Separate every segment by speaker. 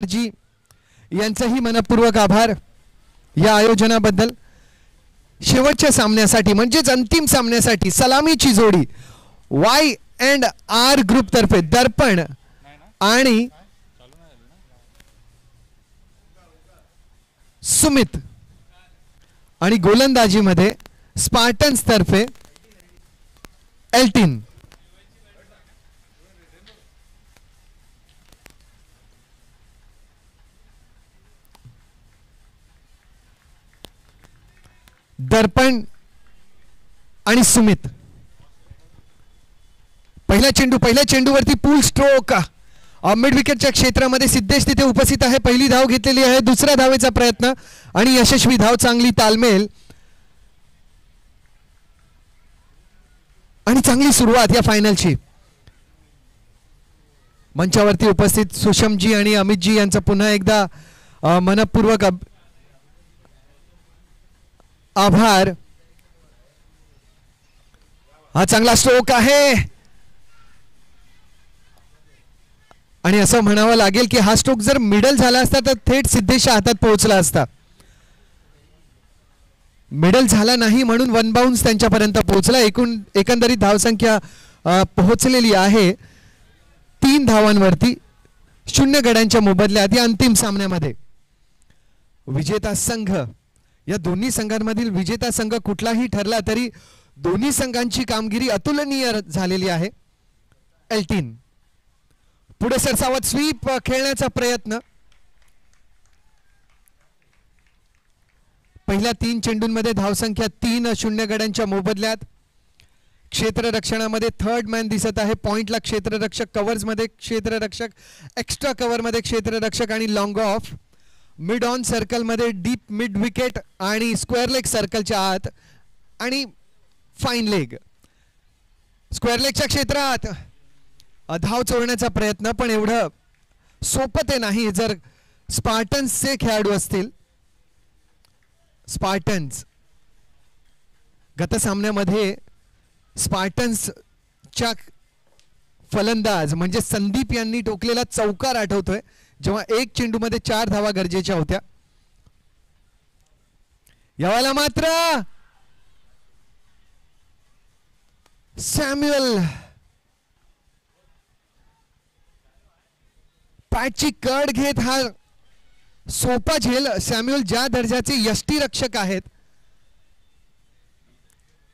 Speaker 1: जी यांचाही मनपूर्वक आभार या आयोजनाबद्दल। शेवटच्या सामन्यासाठी म्हणजेच अंतिम सामन्यासाठी सलामीची जोडी Y&R ग्रुप तर्फे दर्पण आणि सुमित आणि गोलंदाजीमध्ये स्पार्टन्स तर्फे एल्टिन। दर्पण आणि सुमित पहिल्या चेंडूवरती पूल स्ट्रोक मिड विकेटच्या क्षेत्रामध्ये सिद्धेश तिथे उपस्थित आहे। पहिली धाव घेतलेली आहे। दुसऱ्या धावेचा प्रयत्न आणि यशस्वी धाव, चांगली तालमेल आणि चांगली सुरुवात या फायनलची। मंचावरती उपस्थित सुषमजी आणि अमितजी यांचा पुन्हा एकदा मनपूर्वक आभार। हा चांगला स्ट्रोक आहे आणि असं म्हणावं लागेल की हा स्ट्रोक जर मिडल झाला असता तर थेट सिद्धेशच्या हातात पोहोचला असता। मिडल झाला नाही म्हणून वन बाउन्स त्यांच्यापर्यंत पोहोचला। एकंदरीत धावसंख्या पोहोचलेली आहे 3 धावांवरती 0 गड्यांच्या मोबदल्यात या अंतिम सामन्यामध्ये। विजेता संघ, या दोन्ही संघांमधील विजेता संघ कुठलाही ठरला तरी दोन्ही संघांची कामगिरी अतुलनीय झालेली आहे। एल्टिन पुढे सरसावत स्वीप खेळण्याचा प्रयत्न। पहिल्या 3 चेंडूंमध्ये धावसंख्या 3-0 गड्यांच्या मोबदल्यात। क्षेत्ररक्षणामध्ये थर्ड मॅन दिसत आहे। पॉइंटला क्षेत्ररक्षक, कव्हर्स मध्ये क्षेत्ररक्षक, एक्स्ट्रा कव्हर मध्ये क्षेत्ररक्षक आणि long of. Mid on circle मध्ये डीप मिड विकेट आणि स्क्वेअर लेग सर्कलच्या आत आणि फाइन लेग। स्क्वेअर लेगच्या क्षेत्रात धाव चोरण्याचा प्रयत्न, पण एवढं सोपं ते नाही जर स्पार्टन्सचे खेळाडू असतील। स्पार्टन्स गत सामन्यामध्ये स्पार्टन्सच्या फलंदाज म्हणजे संदीप यांनी टोकलेला चौकार आठवतोय, जेव्हा 1 चेंडूमध्ये 4 धावा गरजेच्या होत्या। यावेळेला मात्र सॅम्युअल पॅटची कड घेत हा सोपा झेल। सॅम्युअल ज्या दर्जाचे यष्टीरक्षक आहेत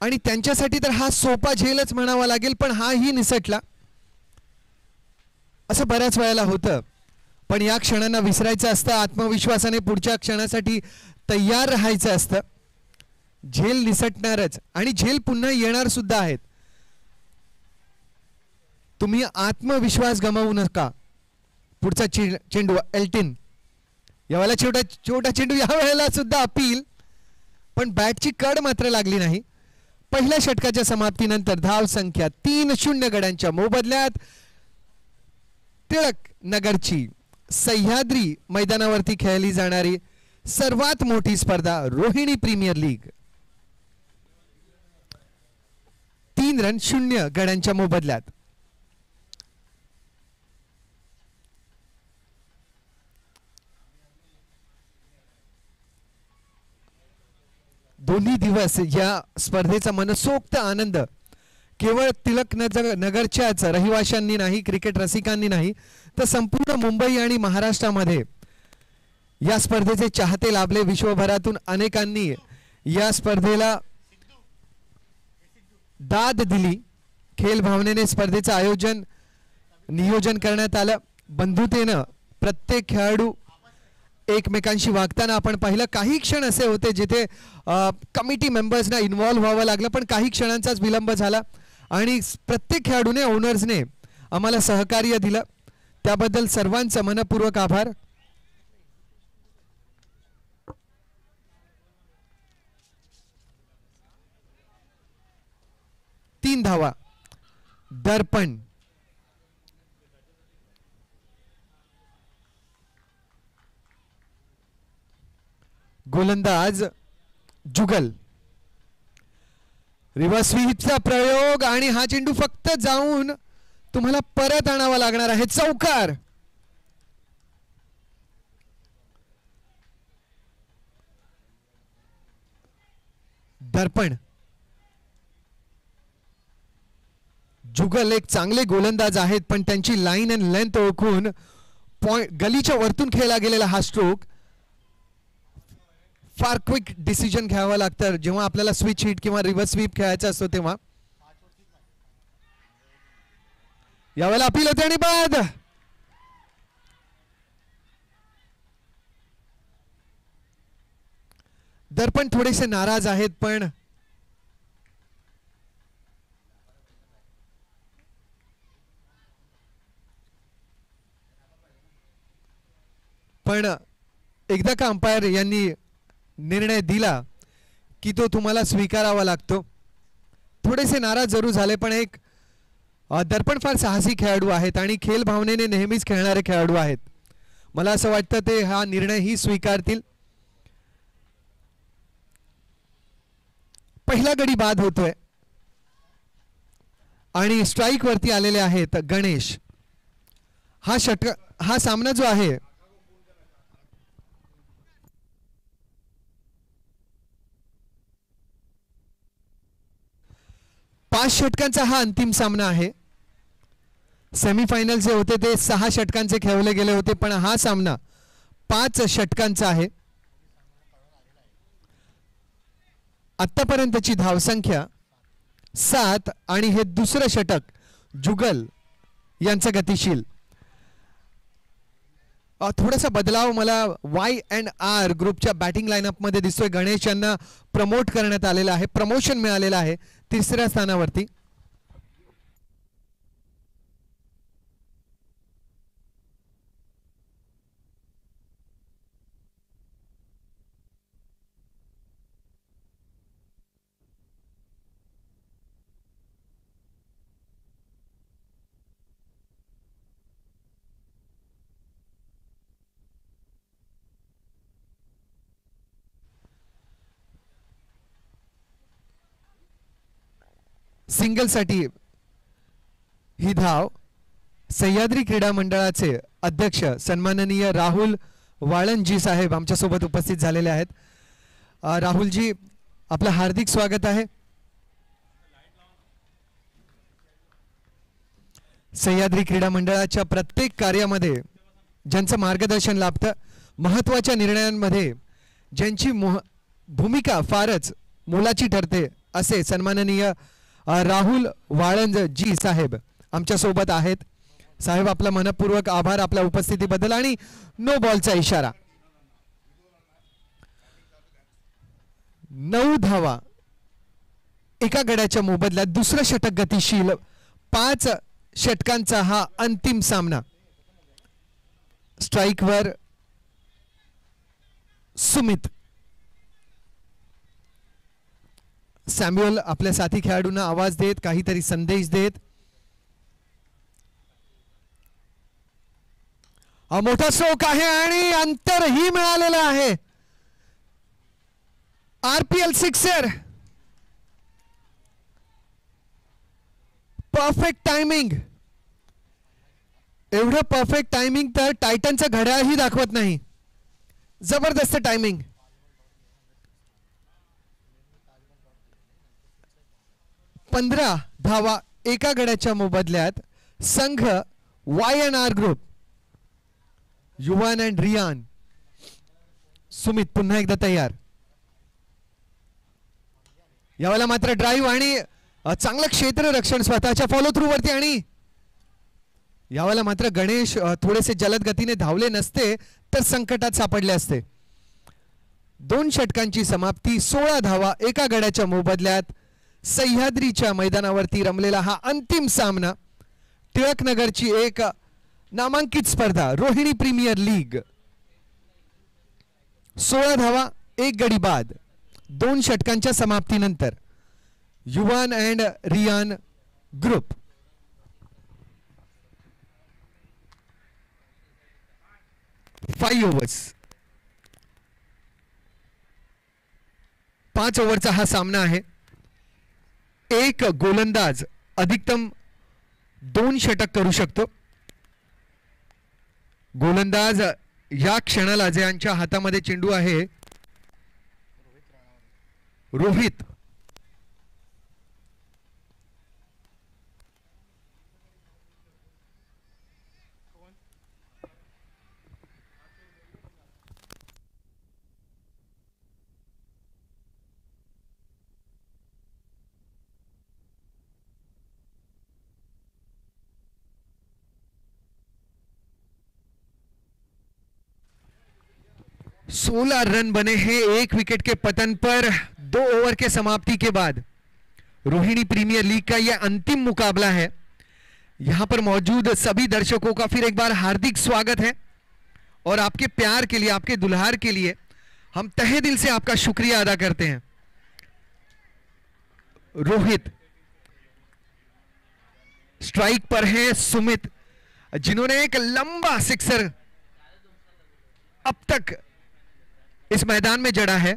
Speaker 1: आणि त्यांच्यासाठी तर हा सोपा झेलच म्हणावा लागेल, पण हाही निसटला असं बऱ्याच वेळेला होतं। पण या क्षणांना विसरायचं असतं, आत्मविश्वासाने पुढच्या क्षणासाठी तयार राहायचं असतं। झेल निसटणारच आणि झेल पुन्हा येणार सुद्धा आहेत। तुम्ही आत्मविश्वास गमावू नका। पुढचा चेंडू एल्टिन, यावेळेला छोटा चेंडू, यावेळेला सुद्धा अपील, पण बॅटची कड मात्र लागली नाही। पहिल्या षटकाच्या समाप्तीनंतर धाव संख्या 3-0 गड्यांच्या मोबदल्यात। टिळक नगरची सह्याद्री मैदानावरती खेळली जाणारी सर्वात मोठी स्पर्धा रोहिणी प्रीमियर लीग 3-0 गड्यांच्या मोबदल्यात। दोन्ही दिवस या स्पर्धेचा मनसोक्त आनंद केवळ टिळक नगरच्याच रहिवाशांनी नाही, क्रिकेट रसिकांनी नाही, तर संपूर्ण मुंबई आणि महाराष्ट्रामध्ये या स्पर्धेचे चाहते लाभले। विश्वभरातून अनेकांनी या स्पर्धेला दाद दिली। खेळ भावनेने स्पर्धेचं नियोजन करण्यात आलं। बंधुतेनं प्रत्येक खेळाडू एकमेकांशी वागताना आपण पाहिलं। काही क्षण असे होते जिथे कमिटी मेंबर्सना इन्व्हॉल्व व्हावं लागलं, पण काही क्षणांचाच विलंब झाला आणि प्रत्येक खेळाडूने, ओनर्सने आम्हाला सहकार्य दिलं, त्याबद्दल सर्वांचं मनपूर्वक आभार। तीन धावा दर्पण, गोलंदाज जुगल, रिव्हर्स स्वीपचा प्रयोग आणि हा चेंडू फक्त जाऊन तुम्हाला परत आणावा लागणार आहे। चौकार दर्पण जुगल एक चांगले गोलंदाज आहेत, पण त्यांची लाईन अँड लेंथ ओळखून पॉइंट गलीच्या वरतून खेळला गेलेला हा स्ट्रोक फार क्विक डिसिजन घ्यावं लागतं जेव्हा आपल्याला स्विच हिट किंवा रिव्हर्स स्वीप खेळायचा असतो तेव्हा. यावेळेला अपील होते आणि बाद. दर्पण थोडेसे नाराज आहेत, पण एकदा का अंपायर यांनी निर्णय दिला की तो तुम्हाला स्वीकारावा लागतो. थोडेसे नाराज जरूर झाले, पण एक दर्पण फार साहसी खेळाडू आहेत आणि खेळ भावनेने नेहमीच खेळणारे खेळाडू आहेत. मला असं वाटतं ते हा निर्णयही स्वीकारतील. पहिला गडी बाद होतोय आणि स्ट्राईक वरती आलेले आहेत गणेश. हा सामना जो आहे पाच षटकांचा हा अंतिम सामना आहे. सेमीफायनल जे होते ते 6 षटकांचे खेळले गेले होते, पण हा सामना 5 षटकांचा आहे. आतापर्यंतची धावसंख्या 7 आणि हे दुसरं षटक जुगल यांचं गतिशील. थोडासा बदलाव मला Y&R ग्रुपच्या बॅटिंग लाईनअप मध्ये दिसतोय. गणेश यांना प्रमोट करण्यात आलेलं आहे, प्रमोशन मिळालेलं आहे 3ऱ्या स्थानावरती. सिंगल साठी ही धाव सह्याद्री क्रीडा मंडळाचे अध्यक्ष सन्माननीय राहुल वाळंजी साहेब आमच्या सोबत उपस्थित झालेले आहेत. राहुलजी, आपलं हार्दिक स्वागत आहे. सह्याद्री क्रीडा मंडळाच्या प्रत्येक कार्यामध्ये ज्यांचं मार्गदर्शन लाभतं, महत्त्वाच्या निर्णयांमध्ये ज्यांची भूमिका फारच मोलाची ठरते, असे सन्माननीय राहुल वाळंज जी साहेब आमच्या सोबत आहेत. साहेब, आपला मनपूर्वक आभार आपल्या उपस्थितीबद्दल. आणि नो बॉलचा इशारा. 9 धावा एका गड्याच्या मोबदल्यात दुसरं षटक गतिशील. 5 षटकांचा हा अंतिम सामना. स्ट्राईकवर सुमित. सॅम्युअल आपल्या साथी खेळाडूंना आवाज देत, काहीतरी संदेश देत. हा मोठा स्ट्रोक आहे आणि अंतरही मिळालेलं आहे. RPL sixer. Perfect timing. एवढं परफेक्ट टायमिंग तर टायटनचं घड्याळही दाखवत नाही. जबरदस्त टायमिंग. 15 धावा एका गड्याच्या मोबदल्यात संघ Y&R ग्रुप. युवान अँड रियान. सुमित पुन्हा एकदा तयार. यावेळेला मात्र ड्राईव्ह आणि चांगलं क्षेत्ररक्षण स्वतःच्या फॉलो थ्रू वरती. आणि यावेळेला मात्र गणेश थोडेसे जलद गतीने धावले नसते तर संकटात सापडले असते. 2 षटकांची समाप्ती. 16 धावा एका गड्याच्या मोबदल्यात सह्याद्रीच्या मैदानावरती रमलेला हा अंतिम सामना. टिळकनगरची एक नामांकित स्पर्धा, रोहिणी प्रीमियर लीग. 16 धावा एक गडी बाद 2 षटकांच्या समाप्तीनंतर. Yuvan and Riyan group. Five overs. 5 ओव्हरचा हा सामना आहे. एक गोलंदाज अधिकतम 2 षटक करू शकतो. गोलंदाज या क्षणाला ज्यांच्या हातामध्ये चेंडू आहे रोहित 16 रन बने हैं एक विकेट के पतन पर 2 ओवर के समाप्ति के बाद। रोहिणी प्रीमियर लीग का यह अंतिम मुकाबला है। यहां पर मौजूद सभी दर्शकों का फिर एक बार हार्दिक स्वागत है और आपके प्यार के लिए, आपके दुल्हार के लिए हम तहे दिल से आपका शुक्रिया अदा करते हैं। रोहित स्ट्राइक पर है, सुमित जिन्होंने एक लंबा सिक्सर अब तक इस मैदान में जड़ा है।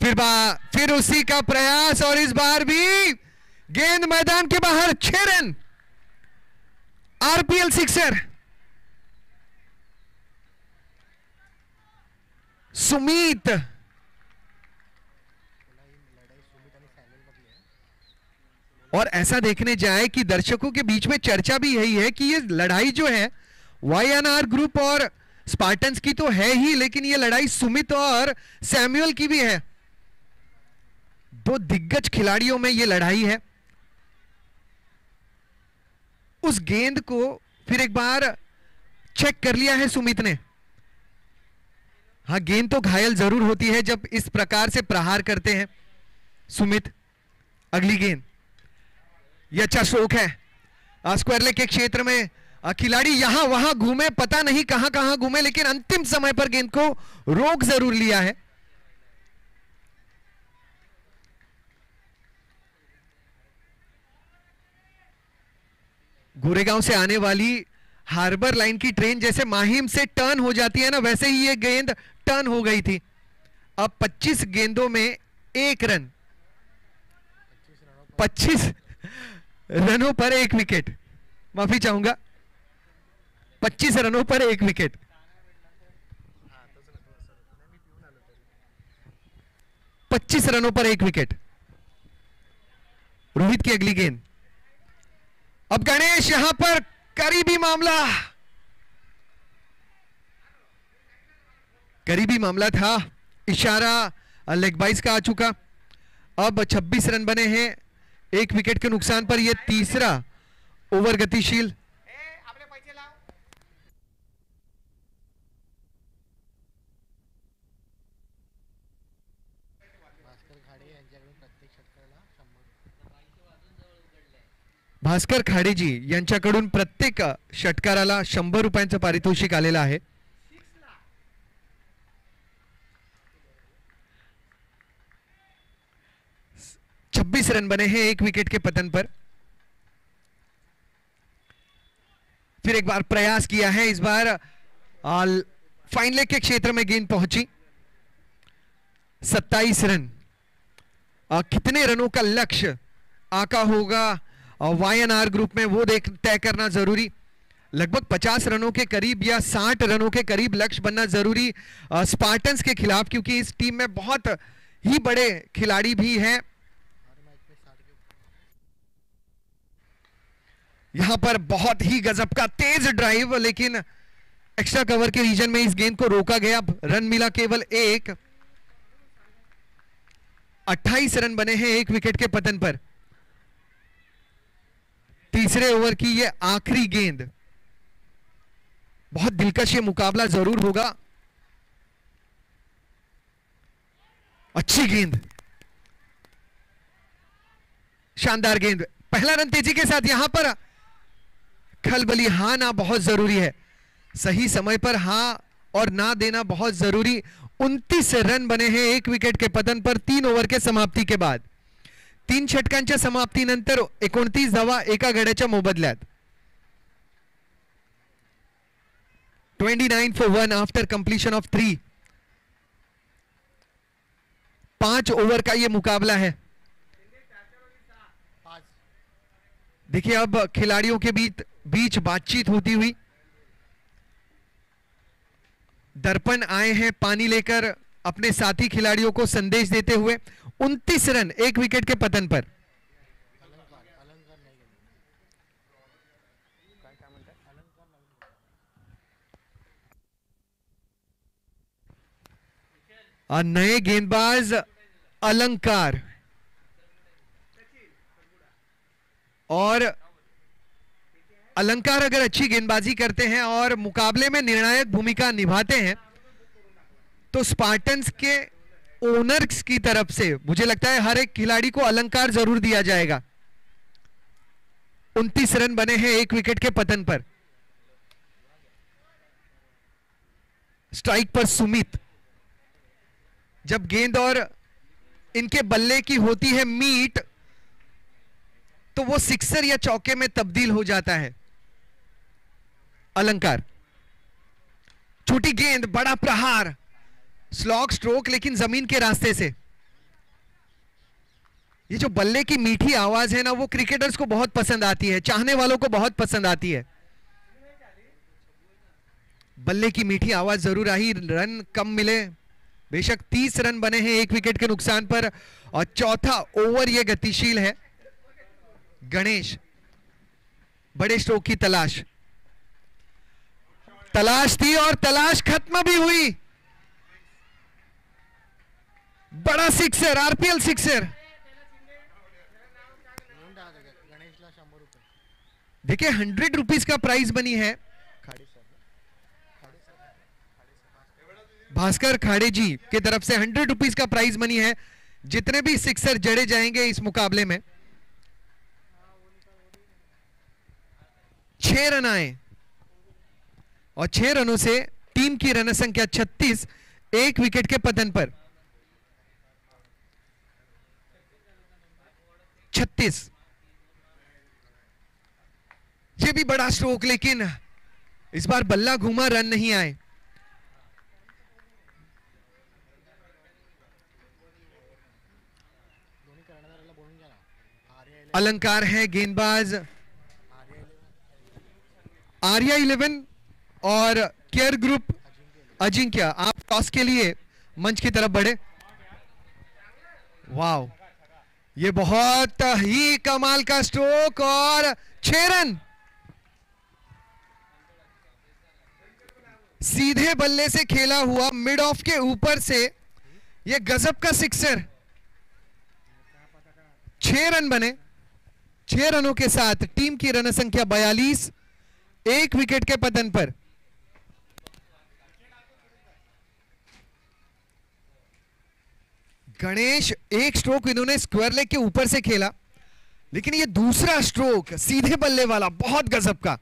Speaker 1: फिर उसी का प्रयास और इस बार भी गेंद मैदान के बाहर। 6 रन, आरपीएल सिक्सर। सुमित और ऐसा देखने जाए कि दर्शकों के बीच में चर्चा भी यही है कि ये लड़ाई जो है वाईएनआर ग्रुप और स्पार्टन्स की तो है ही, लेकिन ये लड़ाई सुमित और सैमुअल की भी है। 2 दिग्गज खिलाड़ियों में ये लड़ाई है। उस गेंद को फिर एक बार चेक कर लिया है सुमित ने। हाँ, गेंद तो घायल जरूर होती है जब इस प्रकार से प्रहार करते हैं सुमित। अगली गेंद, यह अच्छा स्ट्रोक है। स्क्वायर लेग के क्षेत्र में खिलाड़ी यहां वहां घूमे, पता नहीं कहां कहां घूमे, लेकिन अंतिम समय पर गेंद को रोक जरूर लिया है। गोरेगांव से आने वाली हार्बर लाइन की ट्रेन जैसे माहिम से टर्न हो जाती है ना, वैसे ही ये गेंद टर्न हो गई थी। अब 25 गेंदों में 1 रन, 25 रनों पर 1 विकेट। माफी चाहूंगा, 25 रनों पर 1 विकेट। पच्चीस रनों पर 1 विकेट। रोहित की अगली गेंद। अब गणेश यहां पर करीबी मामला था। इशारा लेग बाइस का आ चुका। अब 26 रन बने हैं 1 विकेट के नुकसान पर। यह तीसरा ओवर गतिशील। भास्कर खाडे जी यांच्याकडून प्रत्येक षटकाराला 100 रुपयांचं पारितोषिक आलेलं आहे। छब्बीस रन बने हैं 1 विकेट के पतन पर। फिर एक बार प्रयास किया है, इस बार फाइन लेग के क्षेत्र में गेंद पहुंची। 27 रन। कितने रनों का लक्ष्य आका होगा वाईएनआर ग्रुप में, वो तय करना जरूरी। लगभग 50 रनों के करीब या 60 रनों के करीब लक्ष्य बनना जरूरी स्पार्टन्स के खिलाफ, क्योंकि इस टीम में बहुत ही बड़े खिलाड़ी भी हैं। यहां पर बहुत ही गजब का तेज ड्राइव, लेकिन एक्स्ट्रा कवर के रीजन में इस गेंद को रोका गया। रन मिला केवल 1। 28 रन बने हैं 1 विकेट के पतन पर। तीसरे ओवर की यह आखिरी गेंद। बहुत दिलकश ये मुकाबला जरूर होगा। अच्छी गेंद, शानदार गेंद। पहला रन तेजी के साथ। यहां पर खलबली हां ना बहुत जरूरी है। सही समय पर हां और ना देना बहुत जरूरी। 29 रन बने हैं 1 विकेट के पतन पर 3 ओवर के समाप्ती के बाद। 3 षटकांच्या समाप्तीनंतर 29 धावा एका गड्याच्या मोबदल्यात। 29 for 1 after completion of 3। 5 over का यह मुकाबला है। देखिए अब खिलाड़ियों के बीच बातचीत होती हुई। दर्पण आए हैं पानी लेकर अपने साथी खिलाड़ियों को संदेश देते हुए। 29 रन 1 विकेट के पतन पर। नए गेंदबाज अलंकार और अलंकार अगर अच्छी गेंदबाजी करते हैं और मुकाबले में निर्णायक भूमिका निभाते हैं तो स्पार्टन्स के ओनर्स की तरफ से मुझे लगता है हर एक खिलाड़ी को अलंकार जरूर दिया जाएगा। 29 रन बने हैं 1 विकेट के पतन पर। स्ट्राइक पर सुमित। जब गेंद और इनके बल्ले की होती है मीट तो वो सिक्सर या चौके में तब्दील हो जाता है। अलंकार, छोटी गेंद, बड़ा प्रहार, स्लॉग स्ट्रोक लेकिन जमीन के रास्ते से। ये जो बल्ले की मीठी आवाज है ना, वो क्रिकेटर्स को बहुत पसंद आती है, चाहने वालों को बहुत पसंद आती है। बल्ले की मीठी आवाज जरूर आई, रन कम मिले बेशक। 30 रन बने हैं 1 विकेट के नुकसान पर और चौथा ओवर ये गतिशील है। गणेश, बड़े स्ट्रोक की तलाश थी और तलाश खत्म भी हुई। बड़ा सिक्सर, आरपीएल सिक्सर। देखिए 100 रुपीज का प्राइस बनी है। भास्कर खाड़े जी की तरफ से 100 रुपीज का प्राइस बनी है। जितने भी सिक्सर जड़े जाएंगे इस मुकाबले में, 6 रन आए और 6 रनों से टीम की रन संख्या 36 1 विकेट के पतन पर। 36। ये भी बड़ा स्ट्रोक लेकिन इस बार बल्ला घूमा, रन नहीं आए। अलंकार है गेंदबाज। आर्या 11 और केयर ग्रुप अजिंक्य, आप टॉस के लिए मंच की तरफ बढ़े। वाव, ये बहुत ही कमाल का स्ट्रोक और 6 रन। सीधे बल्ले से खेला हुआ मिड ऑफ के ऊपर से ये गजब का सिक्सर। 6 रन बने। 6 रनों के साथ टीम की रन संख्या 42 1 विकेट के पतन पर। गणेश, एक स्ट्रोक इन्होंने स्क्वायर लेग के ऊपर से खेला, लेकिन ये दूसरा स्ट्रोक सीधे बल्ले वाला बहुत गजब का।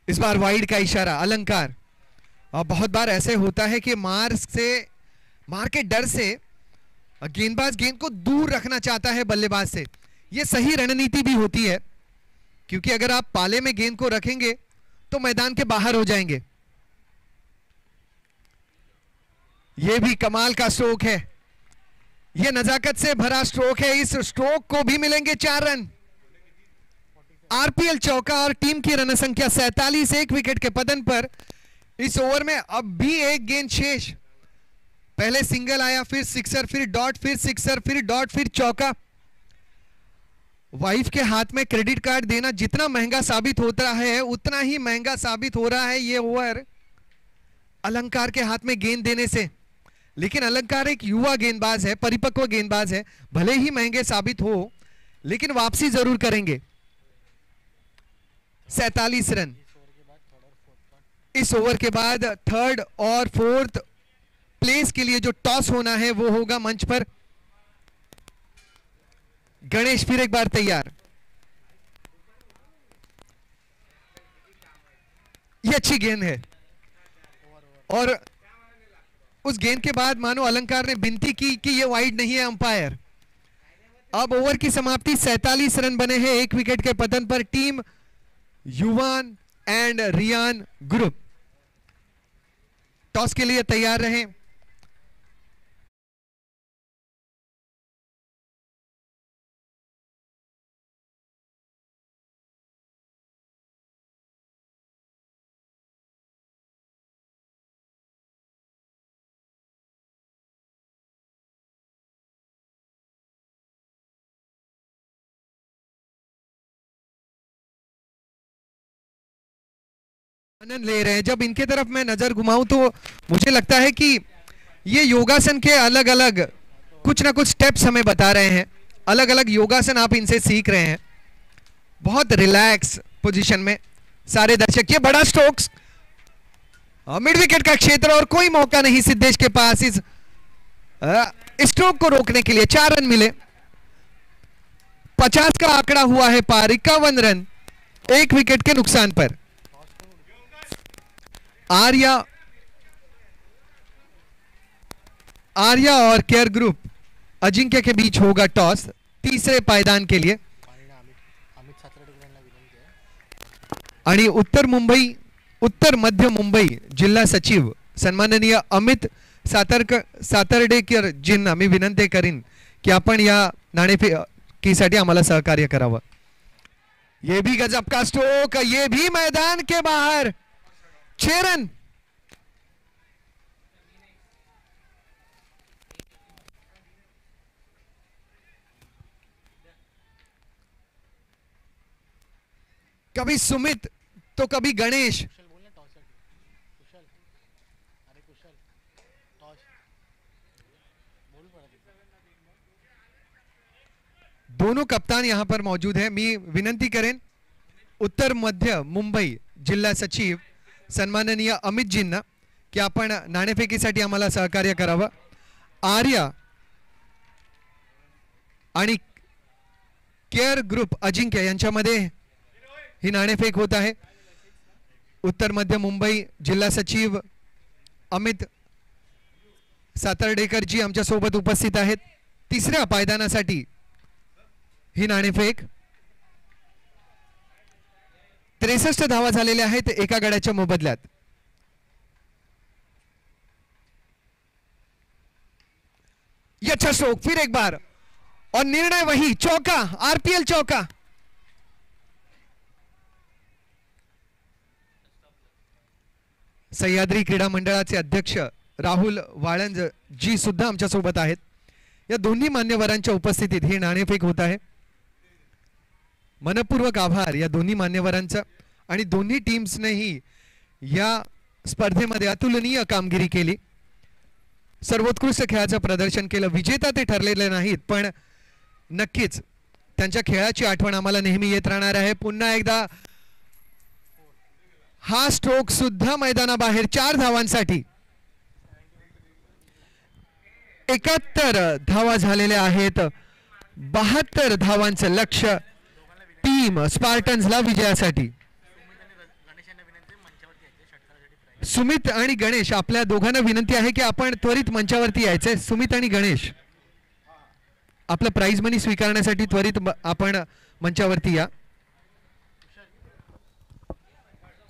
Speaker 1: इस बार वाइड का इशारा। अलंकार, और बहुत बार ऐसे होता है कि मार के डर से गेंदबाज गेंद को दूर रखना चाहता है बल्लेबाज से। यह सही रणनीति भी होती है, क्योंकि अगर आप पाले में गेंद को रखेंगे तो मैदान के बाहर हो जाएंगे। यह भी कमाल का स्ट्रोक है, यह नजाकत से भरा स्ट्रोक है। इस स्ट्रोक को भी मिलेंगे 4 रन। आरपीएल चौका और टीम की रन संख्या 47 1 विकेट के पतन पर। इस ओवर में अब भी एक गेंद शेष। पहले सिंगल आया, फिर सिक्सर, फिर डॉट, फिर सिक्सर, फिर डॉट, फिर चौका। वाइफ के हाथ में क्रेडिट कार्ड देना जितना महंगा साबित होता है, उतना ही महंगा साबित हो रहा है ये ओवर अलंकार के हाथ में गेंद देने से। लेकिन अलंकार एक युवा गेंदबाज है, परिपक्व गेंदबाज है, भले ही महंगे साबित हो लेकिन वापसी जरूर करेंगे। 47 रन। इस ओवर के बाद थर्ड और फोर्थ प्लेस के लिए जो टॉस होना है वो होगा मंच पर। गणेश फिर एक बार तैयार। ये अच्छी गेंद है और उस गेंद के बाद मानो अलंकार ने विनती की कि ये वाइड नहीं है अंपायर। अब ओवर की समाप्ति। 47 रन बने हैं 1 विकेट के पतन पर। टीम युवान एंड रियान ग्रुप टॉस के लिए तैयार रहें। आनंद ले रहे हैं। जब इनके तरफ मैं नजर घुमाऊं तो मुझे लगता है कि ये योगासन के अलग अलग कुछ ना कुछ स्टेप्स हमें बता रहे हैं। अलग अलग योगासन आप इनसे सीख रहे हैं, बहुत रिलैक्स पोजीशन में। सारे दर्शक, ये बड़ा स्ट्रोक्स मिड विकेट का क्षेत्र और कोई मौका नहीं सिद्धेश के पास इस स्ट्रोक को रोकने के लिए। 4 रन मिले, 50 का आंकड़ा हुआ है पार। 51 रन 1 विकेट के नुकसान पर। आर्या और केयर ग्रुप अजिंक्य के बीच होगा टॉस तीसरे पायदान के लिए। आणि उत्तर मध्य मुंबई जिल्हा सचिव सन्माननीय अमित सातर्डेकर जींना मी विनंती करीन की आपण या नाणेफेकीसाठी आम्हाला सहकार्य करावं। ये भी गजब का स्ट्रोक, ये भी मैदान के बाहर। 6 रन। कभी सुमित तो कभी गणेश। दोनों कप्तान यहां पर मौजूद हैं। मी विनंती करेन उत्तर मध्य मुंबई जिल्हा सचिव सन्माननीय अमित जींना की आपण नाणेफेकीसाठी आम्हाला सहकार्य करावं। आर्या आणि केअर ग्रुप अजिंक्य यांच्यामध्ये ही नाणेफेक होत आहे। उत्तर मध्य मुंबई जिल्हा सचिव अमित सातर्डेकर जी आमच्या सोबत उपस्थित आहेत। तिसऱ्या पायदानासाठी ही नाणेफेक। 63 धावा झालेल्या आहेत एका गड्याच्या मोबदल्यात। अच्छा स्ट्रोक, फिर एक बार और निर्णय वही, चौका, आरपीएल चौका। सह्याद्री क्रीडा मंडळाचे अध्यक्ष राहुल वाळंज जी सुद्धा आमच्या सोबत आहेत। या दोन्ही मान्यवरांच्या उपस्थितीत ही नाणेफेक होत आहे। मनपूर्वक आभार या दोन्ही मान्यवरांचा। आणि दोन्ही टीम्सनेही या स्पर्धेमध्ये अतुलनीय कामगिरी केली, सर्वोत्कृष्ट खेळाचं प्रदर्शन केलं। विजेता ते ठरलेले नाहीत, पण नक्कीच त्यांच्या खेळाची आठवण आम्हाला नेहमी येत राहणार आहे। पुन्हा एकदा हा स्ट्रोक सुद्धा मैदानाबाहेर 4 धावांसाठी। 71 धावा झालेल्या आहेत। 72 धावांचं लक्ष्य टीम स्पार्टन्सला विजयासाठी। सुमित आणि गणेश आपल्या दोघांना विनंती आहे की आपण त्वरित मंचावरती यायचे। सुमित आणि गणेश आपलं प्राइज मनी स्वीकारण्यासाठी त्वरित आपण मंचावरती या।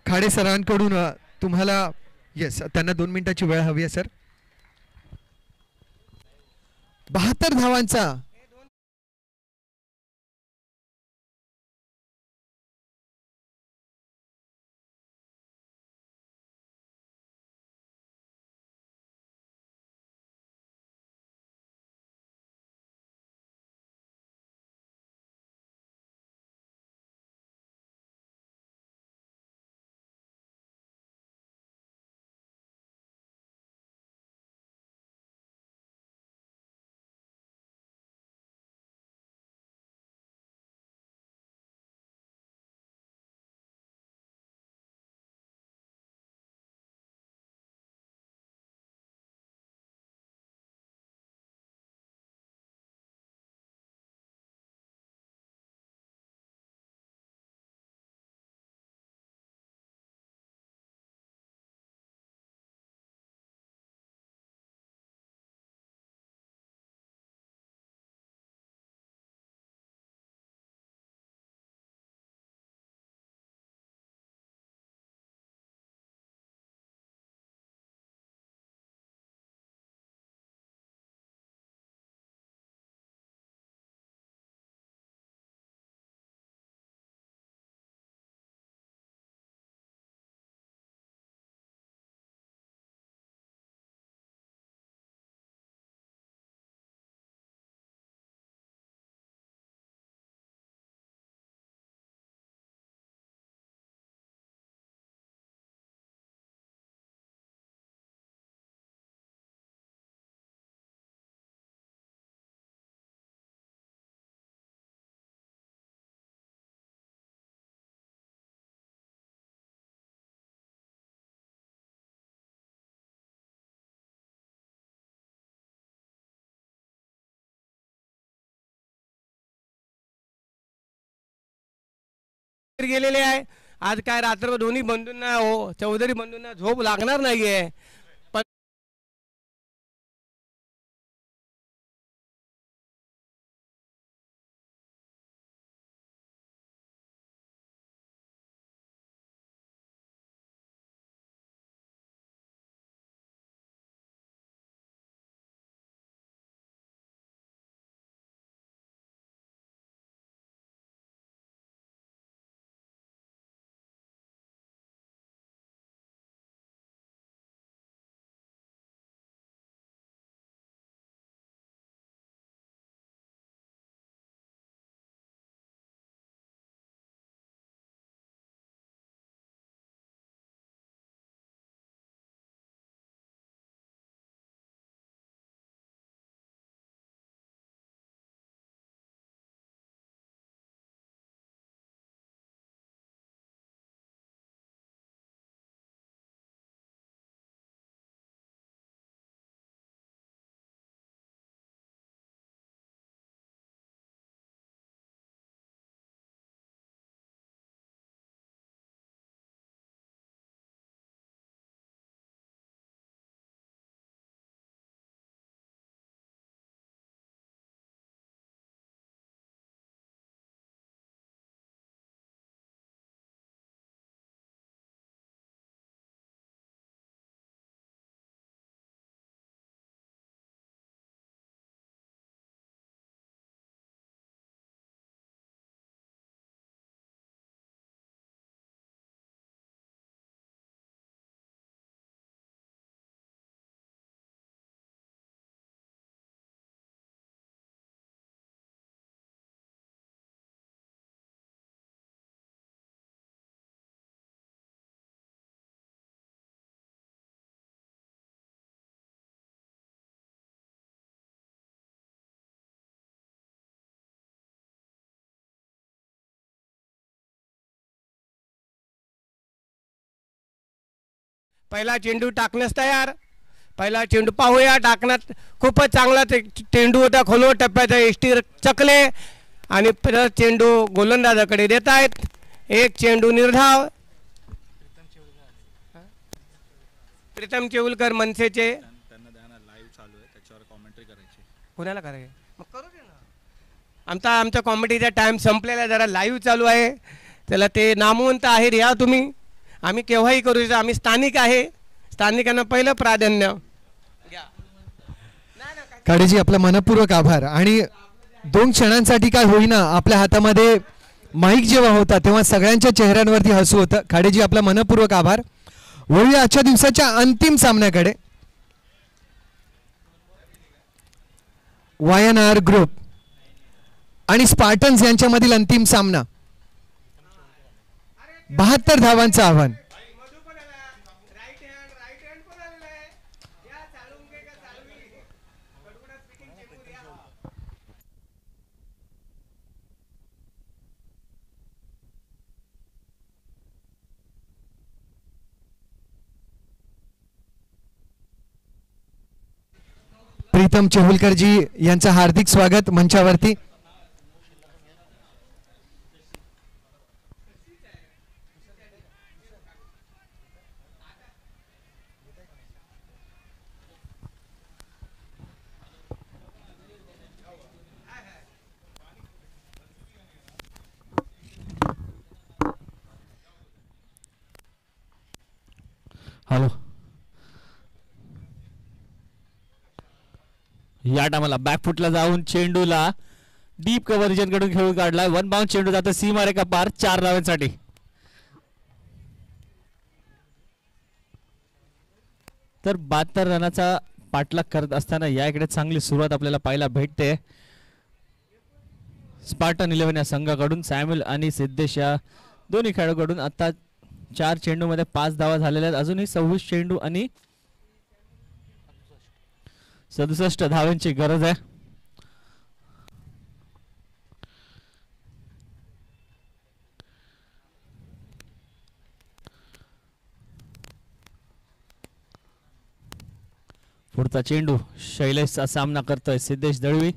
Speaker 1: खाडे सरांकडून तुम्हाला येस त्यांना 2 मिनिटाची वेळ हवी आहे सर। 72 धावांचा
Speaker 2: गेलेले आहे. आज काय रात्र दोन्ही बंधूंना चौधरी बंधूंना झोप लागणार नाहीये. पहिला चेंडू टाकण्यास तयार. पहिला चेंडू पाहूया टाकण्यात. खूपच चांगला चेंडू होता. खोलवर टप्प्याचा एसटी चकले आणि परत चेंडू गोलंदाजाकडे देत आहेत. एक चेंडू निर्धाव. प्रीतम चेऊलकर मनसेचे. कोणाला करायचे मग करू दे ना. आमचा कॉमेडीचा टाइम संपलेला. जरा लाईव्ह चालू आहे. त्याला ते नामवंत आहे या तुम्ही. आम्ही केव्हाही करू शकतो. आम्ही स्थानिक आहे. स्थानिकांना पहिलं प्राधान्य.
Speaker 1: काळेजी आपला मनपूर्वक आभार. आणि 2 क्षणांसाठी काय होईना आपल्या हातामध्ये माईक जेव्हा होता तेव्हा सगळ्यांच्या चेहऱ्यांवरती हसू होतं. खाडेजी आपला मनपूर्वक आभार. वळूया आजच्या दिवसाच्या अंतिम सामन्याकडे. वायएनआर ग्रुप आणि स्पार्टन्स यांच्यामधील अंतिम सामना. 72 धावांचं आव्हान. प्रीतम चेहुलकर जी यांचं हार्दिक स्वागत मंचावरती.
Speaker 3: हॅलो. या टायमाला बॅकफुटला जाऊन चेंडूला डीप कव्हर कडून खेळून काढलाय. 1 बाउंड चेंडू जातो सीमारेखा पार 4 धावांसाठी. तर 72 रनाचा पाठलाग करत असताना या इकडे चांगली सुरुवात आपल्याला पाहायला भेटते. स्पार्टन 11 या संघाकडून सॅम्युअल आणि सिद्धेश या दोन्ही खेळाडूकडून आता 4 चेंडूमध्ये 5 धावा झालेल्या आहेत. अजूनही 26 चेंडू आणि 67 धावांची गरज आहे. पुढचा चेंडू शैलेशचा सामना करतोय सिद्धेश दळवी.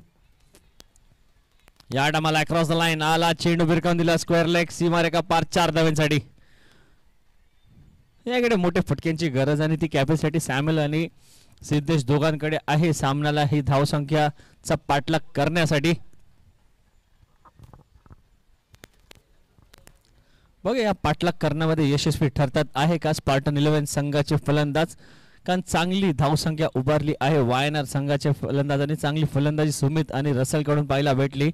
Speaker 3: या टायमाला अक्रॉस द लाईन आला, चेंडू भिरकावून दिला स्क्वेअर लेग, सीमारेखा पार 4 धावांसाठी. याकडे मोठे फटक्यांची गरज आणि ती कॅपॅसिटी सॅम्युअल आणि सिद्धेश दोघांकडे आहे सामन्याला ही धावसंख्याचा पाठलाग करण्यासाठी. बघा या पाठलाग करण्यामध्ये यशस्वी ठरतात आहे का स्पार्टन 11 संघाचे फलंदाज, कारण चांगली धावसंख्या उभारली आहे वायनाड संघाचे फलंदाजांनी. चांगली फलंदाजी सुमित आणि रसल कडून पाहायला भेटली.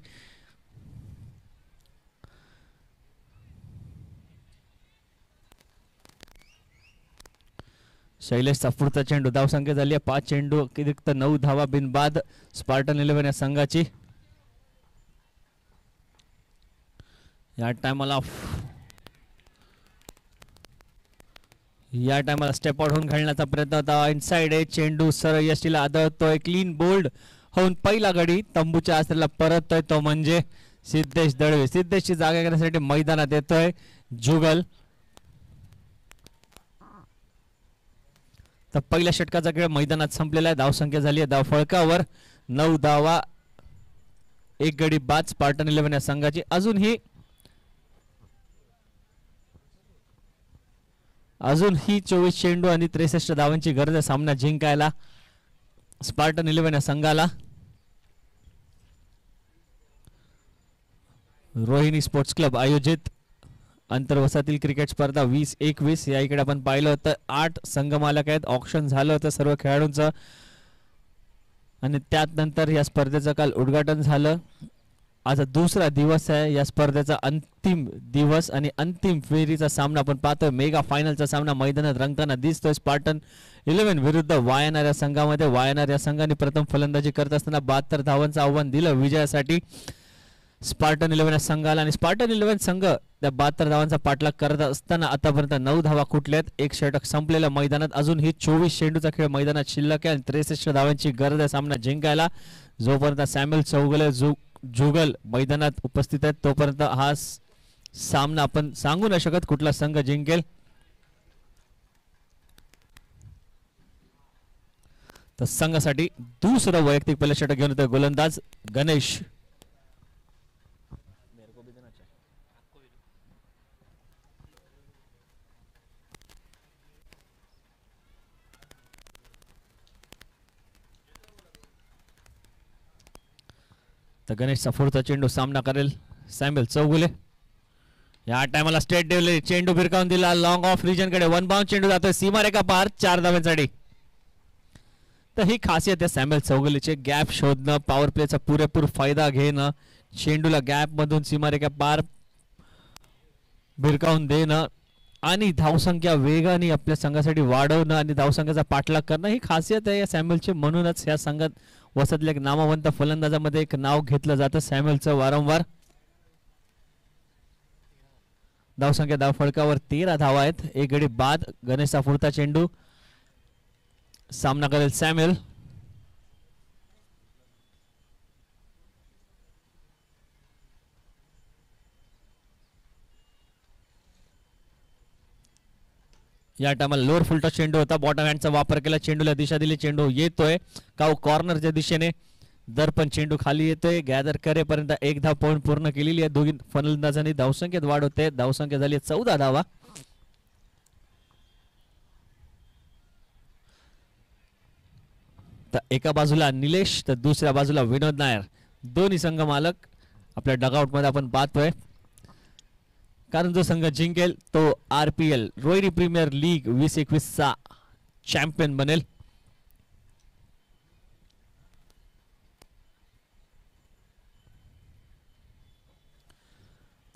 Speaker 3: शैलेशचा पुढचा चेंडू, धावसंख्या झाली आहे 5 चेंडू अतिरिक्त 9 धावा बिनबाद स्पार्टन 11 या संघाची. या टायमाला स्टेप आउट होऊन खेळण्याचा प्रयत्न होता. इनसाइड आहे चेंडू, सरळ यष्टीला आदळतोय, क्लीन बोल्ड होऊन पहिला गडी तंबूच्या आसऱ्याला परततोय तो म्हणजे सिद्धेश दळवे. सिद्धेशची जागा करण्यासाठी मैदानात येतोय जुगल. तर पहिल्या षटकाचा खेळ मैदानात संपलेला आहे. धावसंख्या झाली आहे धाव फळकावर 9 धावा, 1 गडी बाद स्पार्टन 11 या संघाची. अजूनही 24 चेंडू आणि 63 धावांची गरज आहे सामना जिंकायला स्पार्टन 11 या संघाला. रोहिणी स्पोर्ट्स क्लब आयोजित आंतरवसातील क्रिकेट स्पर्धा 20-21 या इकडे आपण पाहिलं होतं. 8 संघ मालक आहेत. ऑक्शन झालं होतं सर्व खेळाडूंचं आणि त्यानंतर या स्पर्धेचं काल उद्घाटन झालं. आज दुसरा दिवस आहे या स्पर्धेचा, अंतिम दिवस आणि अंतिम फेरीचा सामना आपण पाहतोय. मेगा फायनलचा सामना मैदानात रंगताना दिसतोय. स्पार्टन 11 विरुद्ध वायनाड या संघामध्ये. वायनाड या संघाने प्रथम फलंदाजी करत असताना 72 धावांचं आव्हान दिलं विजयासाठी स्पार्टन 11 या संघाला. आणि स्पार्टन 11 संघ त्या 72 धावांचा पाठलाग करत असताना आतापर्यंत 9 धावा कुठल्यात. 1 षटक संपलेल्या मैदानात. अजूनही 24 चेंडूचा खेळ मैदानात शिल्लक आहे आणि 63 धावांची गरज आहे सामना जिंकायला. जोपर्यंत सॅम्युअल चौगले जुगल मैदानात उपस्थित आहेत तोपर्यंत हा सामना आपण सांगू नाही शकत कुठला संघ जिंकेल. तर संघासाठी दुसरं वैयक्तिक पहिलं षटक घेऊन येतोय गोलंदाज गणेश. तर गणेशचा पुढचा चेंडू सामना करेल सॅम्युअल चौगुले. या टायमाला स्टेट डेव्हले चेंडू भिरकावून दिला लॉंग ऑफ रिजन कडे. 1 बाउंड चेंडू जातोय सीमारेखा पार 4 धावांसाठी. तर ही खासियत आहे सॅम्युअल चौगुलेचे, गॅप शोधणं, पॉवर प्लेचा पुरेपूर फायदा घेणं, चेंडूला गॅप मधून सीमारेखा पार भिरकावून देणं आणि धावसंख्या वेगाने आपल्या संघासाठी वाढवणं आणि धावसंख्याचा पाठलाग करणं ही खासियत आहे या सॅम्युअलची. म्हणूनच या संघात वसतल्या एक नामवंत फलंदाजामध्ये एक नाव घेतलं जातं सॅम्युअलचं वारंवार. धावसंख्या धाव फळकावर 13 धावा आहेत, 1 गडी बाद. गणेशचा पुढचा चेंडू सामना करेल सॅम्युअल. या टायमाला लोअर फुलटा चेंडू होता, बॉटम हँडचा वापर केला, चेंडूला दिशा दिली, चेंडू येतोय काऊ कॉर्नरच्या दिशेने. दर्पण चेंडू खाली येतोय, गॅदर करेपर्यंत 1 धाव पॉईंट पूर्ण केलेली आहे दोघी फलंदाजांनी. धावसंख्येत वाढ होते, धावसंख्या झाली 14 धावा. तर एका बाजूला निलेश तर दुसऱ्या बाजूला विनोद नायर, दोन्ही संघ मालक आपल्या डगआउट मध्ये आपण पाहतोय. कारण जो संघ जिंकेल तो RPL रोहिणी प्रीमियर लीग 2021 चा चॅम्पियन बनेल.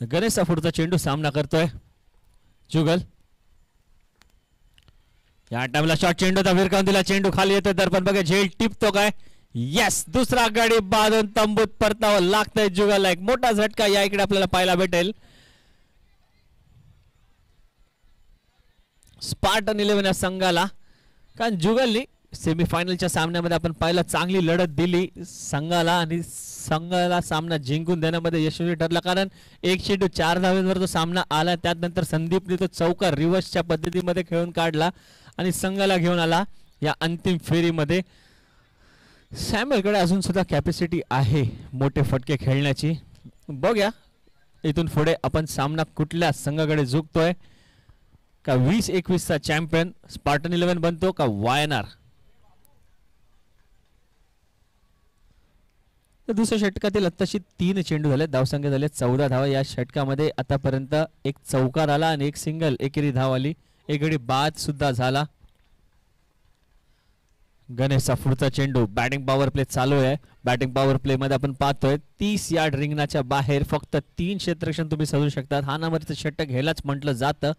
Speaker 3: गणेशचा पुढचा चेंडू सामना करतोय जुगल. या टाइमला शॉट चेंडू भिरकावून दिला, चेंडू खाली येतोय, दर्पण बघा झेल टिपतो काय. यस, दुसरा गडी बांधून तंबूत परतावं लागतंय जुगलला. एक मोठा झटका या इकडे आपल्याला पाहायला भेटेल. स्पार्टन 11 या संघाला, कारण जुगलनी सेमीफायनलच्या सामन्यामध्ये आपण पाहिलं चांगली लढत दिली संघाला आणि संघाला सामना जिंकून देण्यामध्ये यशस्वी ठरला. कारण 1 चेंडू 4 धावांवर तो सामना आला, त्यानंतर संदीपने तो चौकार रिव्हर्सच्या पद्धतीमध्ये खेळून काढला आणि संघाला घेऊन आला या अंतिम फेरीमध्ये. सॅम्युअलकडे अजून सुद्धा कॅपॅसिटी आहे मोठे फटके खेळण्याची. बघूया इथून पुढे आपण सामना कुठल्या संघाकडे झुकतोय. का 20-21चा चॅम्पियन स्पार्टन 11 बनतो का वायनार. तर दुसऱ्या षटकातील आत्ताशी 3 चेंडू झाले. धावसंख्या झाले 14 धावा. या षटकामध्ये आतापर्यंत एक चौकार आला आणि एक सिंगल एकेरी धाव आली. एक गडी बाद सुद्धा झाला. गणेशचा पुढचा चेंडू. बॅटिंग पॉवर प्ले चालू आहे. बॅटिंग पॉवर प्ले मध्ये आपण पाहतोय 30 यार्ड रिंगणाच्या बाहेर फक्त 3 क्षेत्ररक्षण तुम्ही साधू शकतात. हा नंबरचं षटक घ्यायलाच म्हटलं जातं.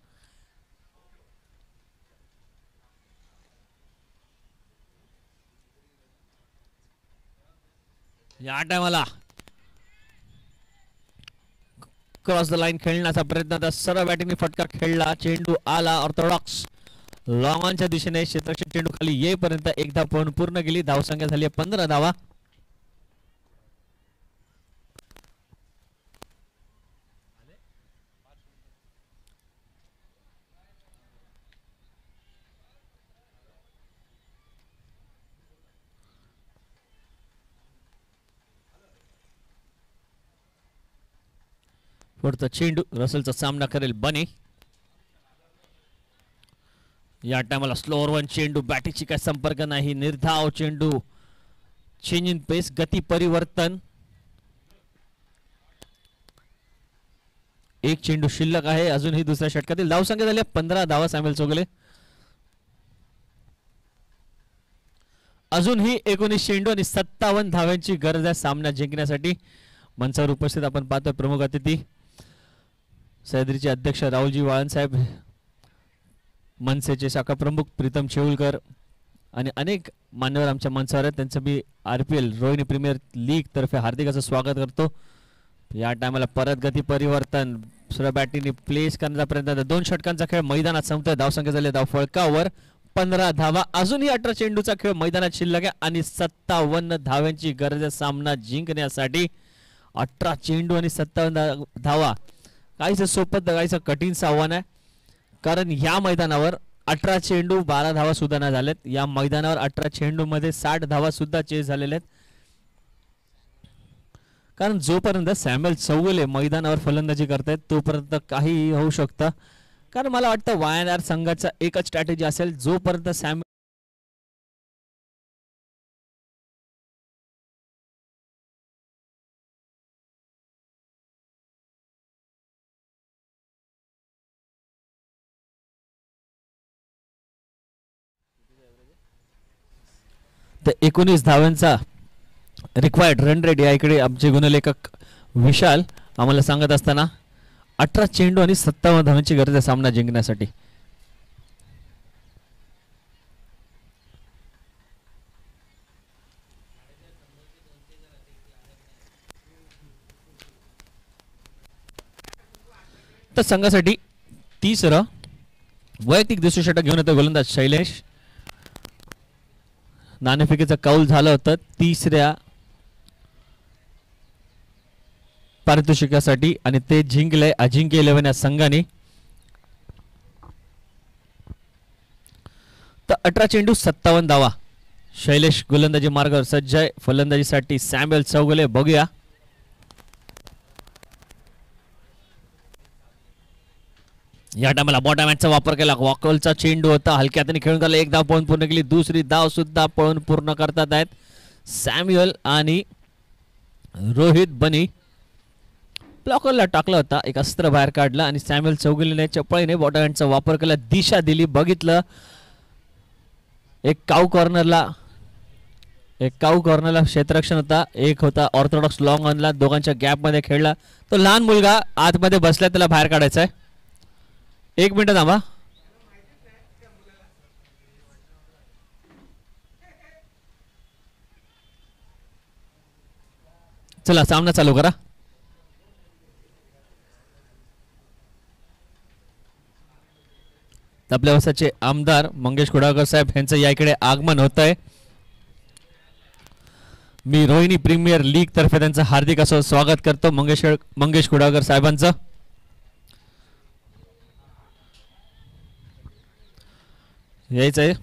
Speaker 3: या टायमाला क्रॉस द लाईन खेळण्याचा प्रयत्न. सरळ बॅटिंगने फटका खेळला. चेंडू आला ऑर्थोडॉक्स लॉंग ऑनच्या दिशेने. क्षेत्ररक्षण चेंडू खाली येईपर्यंत एकदा पूर्ण केली. धावसंख्या झाली 15 धावा. पुढचा चेंडू रसलचा सामना करेल बने. या टायमाला स्लोअर वन चेंडू. बॅटिंगची काय संपर्क नाही. निर्धाव चेंडू. Change in pace. गती परिवर्तन. एक चेंडू शिल्लक आहे अजूनही दुसऱ्या षटकातील. धावसंख्या झाली 15 धावा. सॅम्युएल चौगुले अजूनही 19 चेंडू आणि 57 धाव्यांची गरज आहे सामना जिंकण्यासाठी. मंचावर उपस्थित आपण पाहतोय प्रमुख अतिथी सह्याद्रीचे अध्यक्ष राहुलजी वाळन साहेब, मनसेचे शाखा प्रमुख प्रीतम शेऊलकर आणि अनेक मान्यवर आमच्या मंचावर आहेत. त्यांचं मी RPL रोहिणी प्रीमियर लीग तर्फे हार्दिक असं स्वागत करतो. या टायमाला परत गती परिवर्तन. सुरा बॅटिंगने प्लेस करण्याचा प्रयत्न. 2 षटकांचा खेळ मैदानात संपतोय. धावसंख्या झाली धाव फळकावर 15 धावा. अजूनही 18 चेंडूचा खेळ मैदानात शिल्लक आहे आणि 57 धाव्यांची गरज आहे सामना जिंकण्यासाठी. 18 चेंडू आणि 57 धावा. काहीच सोपं काहीच कठीण आव्हान आहे. कारण या मैदानावर 18 चेंडू 12 धावा सुद्धा नाही झालेत. या मैदानावर 18 चेंडू मध्ये 60 धावा सुद्धा चेस झालेले आहेत. कारण जोपर्यंत सॅम्युएल चौगुले मैदानावर फलंदाजी करतायत तोपर्यंत काही होऊ शकतं. कारण मला वाटतं वायनाड संघाचा एकच स्ट्रॅटेजी असेल. जोपर्यंत सॅम्युएल तर 19 धावांचा रिक्वायर्ड रन रेट या इकडे आमचे गुणलेखक विशाल आम्हाला सांगत असताना 18 चेंडू आणि 57 धावांची गरज आहे सामना जिंकण्यासाठी. तर संघासाठी तिसरं वैयक्तिक दुसरं षटक घेऊन येतो गोलंदाज शैलेश. नाणेफेकीचं कौल झालं होतं 3ऱ्या पारितोषिकासाठी आणि ते जिंकले अजिंक्य 11 या संघाने. तर 18 चेंडू 57 धावा. शैलेश गोलंदाजी मार्गावर सज्ज आहे. फलंदाजीसाठी सॅम्युएल चौगुले. बघूया या टायमाला बॉटमॅनचा वापर केला. वॉकलचा चेंडू होता. हलक्या हाताने खेळून गेला. एक धाव पळून पूर्ण केली. दुसरी धाव सुद्धा पळून पूर्ण करतात आहेत सॅम्युएल आणि रोहित बनी. ब्लॉकरला टाकला होता. एक अस्त्र बाहेर काढला आणि सॅम्युएल चौगुलेने चपळीने बॉटमॅनचा वापर केला. दिशा दिली. बघितलं एक काऊ कॉर्नरला क्षेत्ररक्षण होता. एक होता ऑर्थोडॉक्स लॉंग ऑनला. दोघांच्या गॅप मध्ये खेळला. तो लहान मुलगा आतमध्ये बसला. त्याला बाहेर काढायचा आहे. 1 मिनिट थांबा. चला सामना चालू करा. आपल्या वसाचे आमदार मंगेश कुडाळकर साहेब यांचं या इकडे आगमन होत आहे. मी रोहिणी प्रीमियर लीग तर्फे त्यांचं हार्दिक असं स्वागत करतो मंगेश कुडाळकर साहेबांचं. यायचं आहे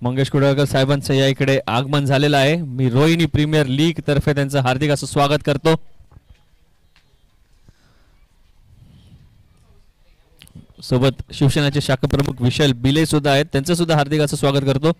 Speaker 3: मंगेश कुडाळकर साहेबांचं या इकडे आगमन झालेलं आहे. मी रोहिणी प्रीमियर लीग तर्फे त्यांचं हार्दिक असं स्वागत करतो. सोबत शिवसेनेचे शाखा प्रमुख विशाल बिले सुद्धा आहेत, त्यांचं सुद्धा हार्दिक असं स्वागत करतो.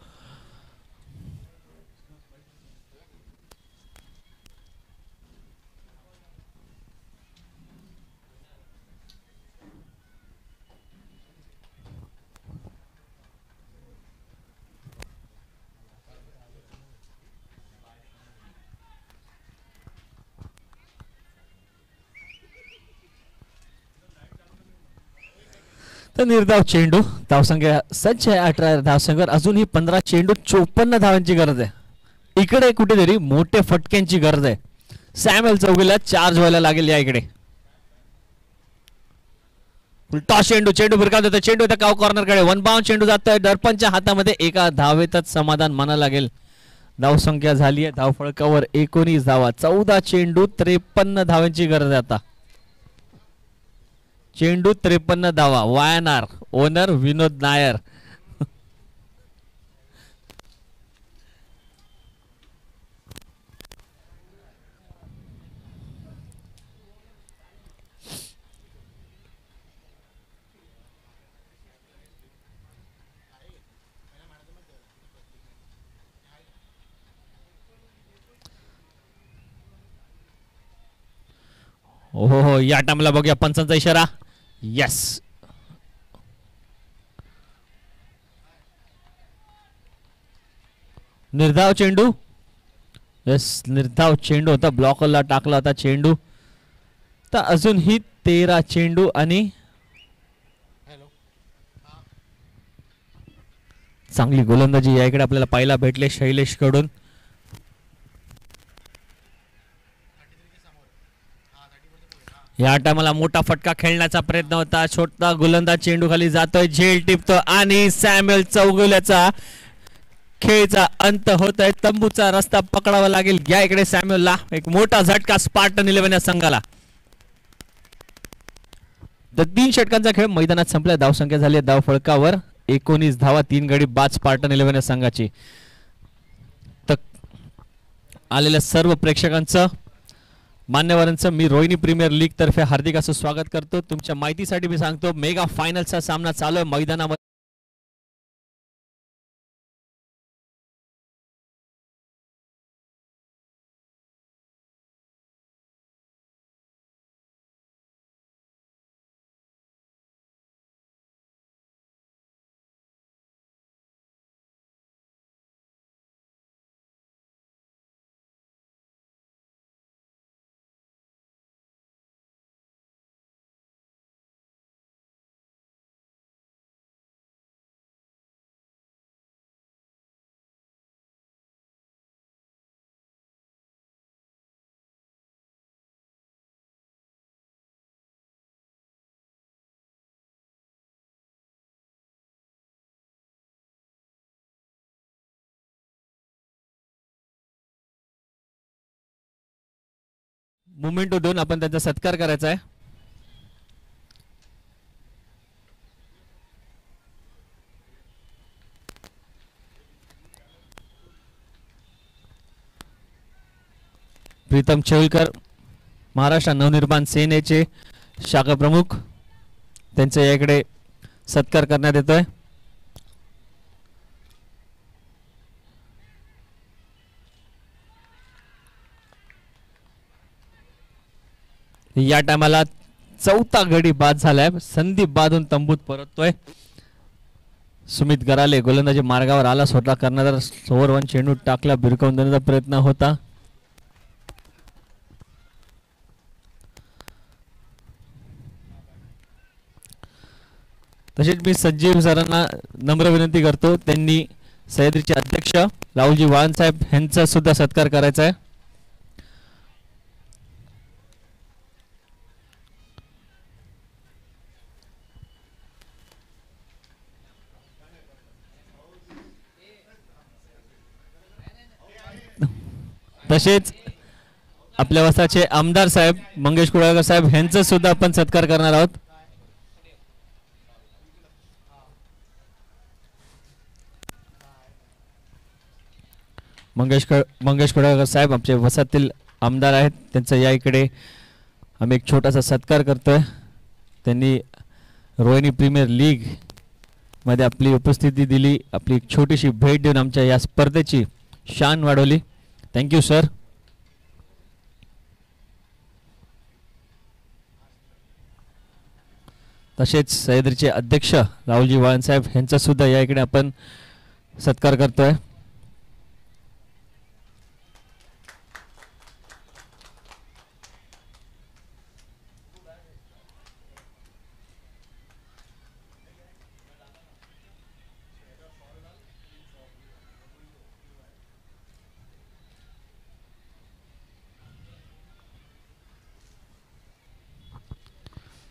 Speaker 3: तर निर्धाव चेंडू, धावसंख्या सज्ज आहे 18 धावसंख्येवर, अजूनही 15 चेंडू 54 धावांची गरज आहे. इकडे कुठेतरी मोठ्या फटक्यांची गरज आहे. सॅम्युएल चौगुलेला चार्ज व्हायला लागेल. या इकडे टॉस चेंडू, चेंडू भिरकावत होता, चेंडू होता काव कॉर्नर कडे, वन बाउंड चेंडू जातोय दर्पणच्या हातामध्ये. एका धावेतच समाधान माना लागेल. धावसंख्या झाली आहे धावफळकावर 19 धावा, 14 चेंडू 53 धावांची गरज आहे आता. चेंडू 53 धावा. वायनार ओनर विनोद नायर. हो, या टाइमला बघूया पंचांचा इशारा. यस, निर्धाव चेंडू. यस, निर्धाव चेंडू होता, ब्लॉकरला टाकला होता चेंडू. तर अजूनही 13 चेंडू आणि चांगली गोलंदाजी या इकडे आपल्याला पाहायला भेटले शैलेश कडून. या टायमाला मोठा फटका खेळण्याचा प्रयत्न होता, छोटा गोलंदाज चेंडू खाली जातोय, झेल टिपतो आणि सॅम्युएल चौगुलेचा खेळचा अंत होतोय. तंबूचा रस्ता पकडावा लागेल. या इकडे सॅम्युएलला एक मोठा झटका स्पार्टन 11 या संघाला. तर 3 षटकांचा खेळ मैदानात संपला. धावसंख्या झाली आहे धावफळकावर 19 धावा, 3 गडी बाद स्पार्टन 11 या संघाची. तर आलेल्या सर्व प्रेक्षकांचं, मान्यवरांचं मी रोहिणी प्रीमियर लीग तर्फे हार्दिक असं स्वागत करतो. तुमच्या माहितीसाठी मी सांगतो, मेगा फायनलचा सामना चालू आहे मैदानामध्ये. मोमेंटो देऊन आपण त्यांचा सत्कार करायचा आहे. प्रीतम चेवलकर, महाराष्ट्र नवनिर्माण सेनेचे शाखा प्रमुख, त्यांच्या याकडे सत्कार करण्यात येतोय. या टायमाला 4था गडी बाद झालाय. संदीप बादून तंबूत परततोय. सुमित गराले गोलंदाजी मार्गावर आला, स्वतः कर्णधार ओव्हर 1 चेंडू टाकला, भिरकावून देण्याचा प्रयत्न होता. तसेच मी संजीव सरांना नम्र विनंती करतो, त्यांनी सह्याद्रीचे अध्यक्ष राहुलजी वाळन साहेब यांचा सुद्धा सत्कार करायचा आहे. तसेच आपल्या वसाचे आमदार साहेब मंगेश कुडाळकर साहेब यांचा सुद्धा आपण सत्कार करणार आहोत. मंगेश कुडाळकर साहेब आमचे वसातील आमदार आहेत, त्यांचा या इकडे आम्ही एक छोटासा सत्कार करतोय. त्यांनी रोहिणी प्रीमियर लीग मध्ये आपली उपस्थिती दिली, आपली एक छोटीशी भेट देऊन आमच्या या स्पर्धेची शान वाढवली. Thank you sir. तसेच सह्याद्रीचे अध्यक्ष राहुलजी वाळनसाहेब यांचा सुद्धा या इकडे आपण सत्कार करतोय.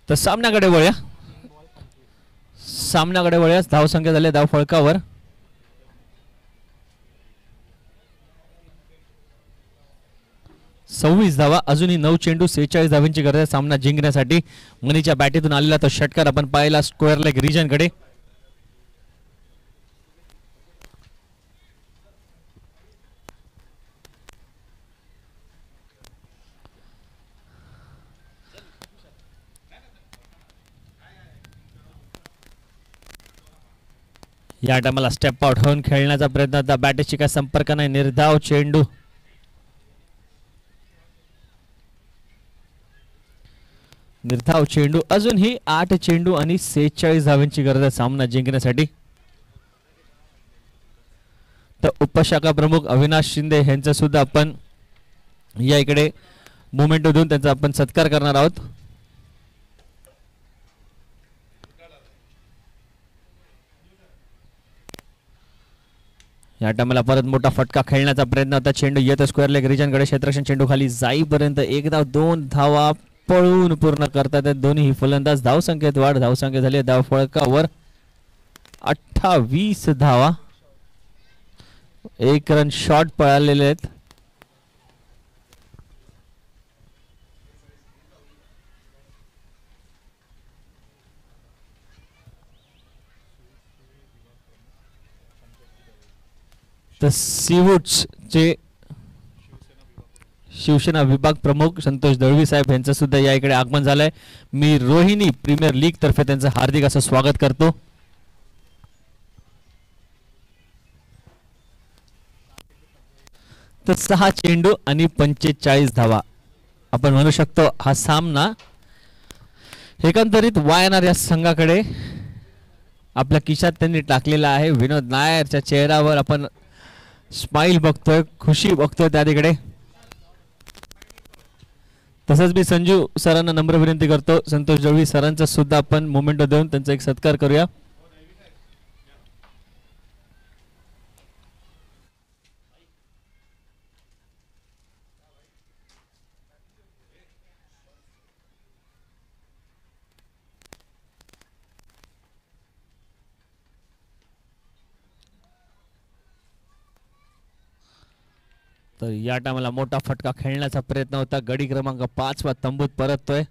Speaker 3: तर सामन्याकडे वळूया. धाव संख्या झाली धाव फळकावर 26 धावा. अजूनही 9 चेंडू 46 धावांची गरज आहे सामना जिंकण्यासाठी. मनीच्या बॅटीतून आलेला तो षटकार आपण पाहिला स्क्वेअर लेग रिजन कडे. या टायमाला स्टेप आउट होऊन खेळण्याचा प्रयत्न होता. बॅटशी काय संपर्क नाही. निर्धाव चेंडू. अजूनही 8 चेंडू आणि 46 धावांची गरज आहे सामना जिंकण्यासाठी. तर उपशाखा प्रमुख अविनाश शिंदे यांचा सुद्धा आपण या इकडे मोमेंट देऊन त्यांचा आपण सत्कार करणार आहोत. या टायमाला परत मोठा फटका खेळण्याचा प्रयत्न होता. चेंडू येतो स्क्वेअर लेग रिजन कडे. क्षेत्ररक्षण चेंडू खाली जाईपर्यंत 1 धाव 2 धावा पळून पूर्ण करतात दोन्ही फलंदाज. धाव संख्येत वाढ. धाव संख्या झाली धाव फळकावर 28 धावा. 1 रन शॉट पळालेले आहेत. तर सीवूड्स चे शिवसेना विभाग प्रमुख संतोष दळवी साहेब यांचं सुद्धा या इकडे आगमन झालंय. मी रोहिणी प्रीमियर लीग तर्फे त्यांचं हार्दिक असं स्वागत करतो. तर 6 चेंडू आणि 45 धावा. आपण म्हणू शकतो हा सामना एकंदरीत वायनार या संघाकडे आपल्या खिशात त्यांनी टाकलेला आहे. विनोद नायरच्या चेहऱ्यावर आपण स्माइल बघतोय, खुशी बघतोय त्या तिकडे. तसंच मी संजू सरांना नम्र विनंती करतो संतोष दळवी सरांचा सुद्धा आपण मोमेंट देऊन त्यांचा एक सत्कार करूया. तर या टायमाला मोठा फटका खेळण्याचा प्रयत्न होता. गडी क्रमांक 5 वा तंबूत परततोय.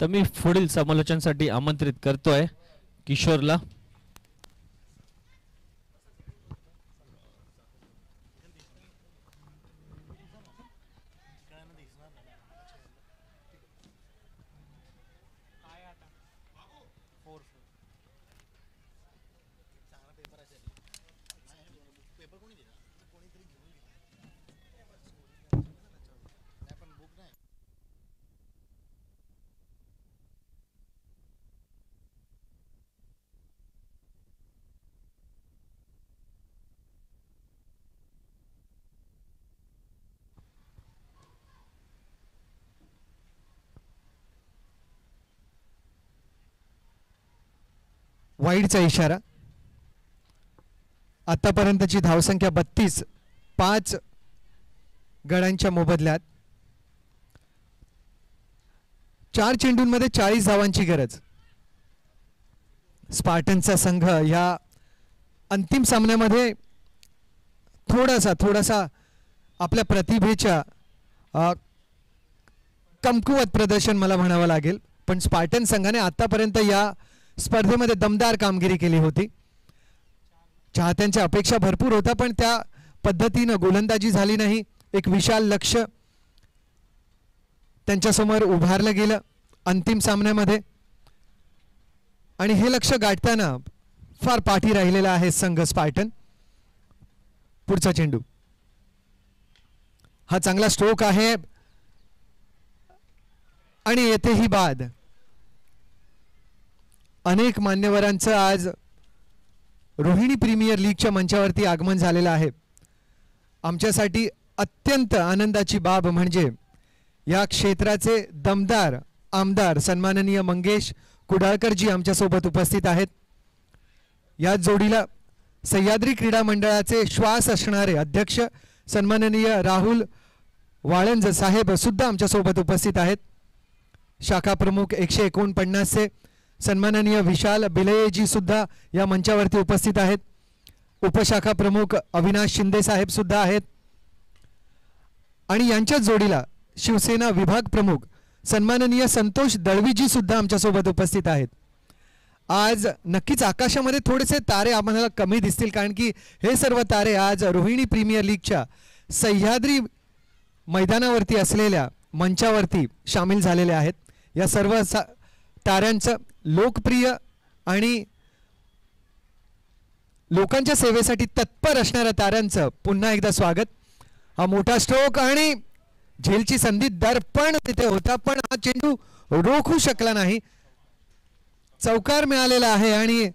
Speaker 3: तर मी पुढील समालोचनासाठी आमंत्रित करतोय किशोरला.
Speaker 1: वाईडचा इशारा. आतापर्यंतची धावसंख्या 32. 5 गडांच्या मोबदल्यात 4 चेंडूंमध्ये 40 धावांची गरज. स्पार्टनचा संघ या अंतिम सामन्यामध्ये थोडासा आपल्या प्रतिभेच्या कमकुवत प्रदर्शन मला म्हणावं लागेल, पण स्पार्टन संघाने आतापर्यंत या स्पर्धेमध्ये दमदार कामगिरी केली होती. चाहत्यांच्या अपेक्षा भरपूर होता, पण त्या पद्धतीनं गोलंदाजी झाली नाही. एक विशाल लक्ष त्यांच्यासमोर उभारलं गेलं अंतिम सामन्यामध्ये आणि हे लक्ष गाठताना फार पाठी राहिलेला आहे संघ स्पार्टन. पुढचा चेंडू, हा चांगला स्ट्रोक आहे आणि येथेही बाद. अनेक मान्यवरांचं आज रोहिणी प्रीमियर लीगच्या मंचावरती आगमन झालेलं आहे. आमच्यासाठी अत्यंत आनंदाची बाब म्हणजे या क्षेत्राचे दमदार आमदार सन्माननीय मंगेश कुडाळकरजी आमच्यासोबत उपस्थित आहेत. या जोडीला सह्याद्री क्रीडा मंडळाचे श्वास असणारे अध्यक्ष सन्माननीय राहुल वाळंज साहेब सुद्धा आमच्यासोबत उपस्थित आहेत. शाखा प्रमुख 149 सन्माननीय विशाल बिलयेजी सुद्धा या मंचावरती उपस्थित आहेत. उपशाखा प्रमुख अविनाश शिंदे साहेब सुद्धा आहेत आणि यांच्याच जोडीला शिवसेना विभाग प्रमुख सन्माननीय संतोष दळवीजी सुद्धा आमच्यासोबत उपस्थित आहेत. आज नक्कीच आकाशामध्ये थोडेसे तारे आम्हाला कमी दिसतील, कारण की हे सर्व तारे आज रोहिणी प्रीमियर लीगच्या सह्याद्री मैदानावरती असलेल्या मंचावरती सामील झालेले आहेत. या सर्व ताऱ्यांचं लोकप्रिय आणि लोकांच्या सेवेसाठी तत्पर असणाऱ्या ताऱ्यांचं पुन्हा एकदा स्वागत. हा मोठा स्ट्रोक आणि झेलची संधी दर्पण तिथे होता, पण हा चेंडू रोखू शकला नाही. चौकार मिळालेला आहे आणि